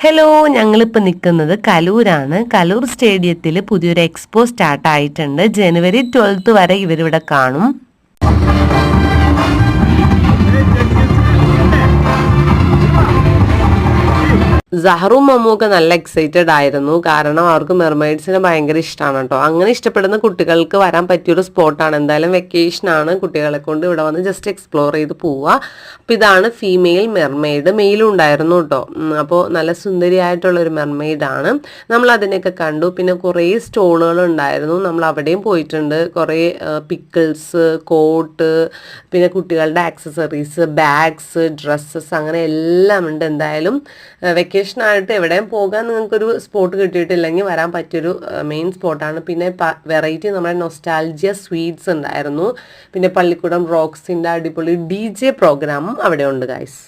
Hello, ഞങ്ങളിപ്പോൾ നിൽക്കുന്നത് കലൂരാണ്. കലൂർ സ്റ്റേഡിയത്തിൽ പുതിയൊരു എക്സ്പോ സ്റ്റാർട്ട് ആയിട്ടുണ്ട്. ജനുവരി 12 വരെ ഇവരിവിടെ കാണും. സഹറും മമ്മുമൊക്കെ നല്ല എക്സൈറ്റഡ് ആയിരുന്നു. കാരണം അവർക്ക് മെർമെയ്ഡ്സിനെ ഭയങ്കര ഇഷ്ടമാണ് കേട്ടോ. അങ്ങനെ ഇഷ്ടപ്പെടുന്ന കുട്ടികൾക്ക് വരാൻ പറ്റിയൊരു സ്പോട്ടാണ്. എന്തായാലും വെക്കേഷനാണ്, കുട്ടികളെ കൊണ്ട് ഇവിടെ വന്ന് ജസ്റ്റ് എക്സ്പ്ലോർ ചെയ്ത് പോവുക. അപ്പോൾ ഇതാണ് ഫീമെയിൽ മെർമെയ്ഡ്. മെയിലും ഉണ്ടായിരുന്നു കേട്ടോ. അപ്പോൾ നല്ല സുന്ദരിയായിട്ടുള്ളൊരു മെർമെയ്ഡാണ്. നമ്മൾ അതിനെയൊക്കെ കണ്ടു. പിന്നെ കുറേ സ്റ്റോളുകൾ ഉണ്ടായിരുന്നു, നമ്മൾ അവിടെയും പോയിട്ടുണ്ട്. കുറേ പിക്കിൾസ്, കോട്ട്, പിന്നെ കുട്ടികളുടെ ആക്സസറീസ്, ബാഗ്സ്, ഡ്രസ്സസ്, അങ്ങനെ എല്ലാം ഉണ്ട്. എന്തായാലും വെക്കേഷനായിട്ട് എവിടെയും പോകാൻ നിങ്ങൾക്കൊരു സ്പോട്ട് കിട്ടിയിട്ടില്ലെങ്കിൽ വരാൻ പറ്റിയൊരു മെയിൻ സ്പോട്ടാണ്. പിന്നെ വെറൈറ്റി നമ്മുടെ നൊസ്റ്റാൾജിയ സ്വീറ്റ്സ് ഉണ്ടായിരുന്നു. പിന്നെ പള്ളിക്കൂടം റോക്സിൻ്റെ അടിപൊളി DJ പ്രോഗ്രാമും അവിടെ ഉണ്ട് ഗൈസ്.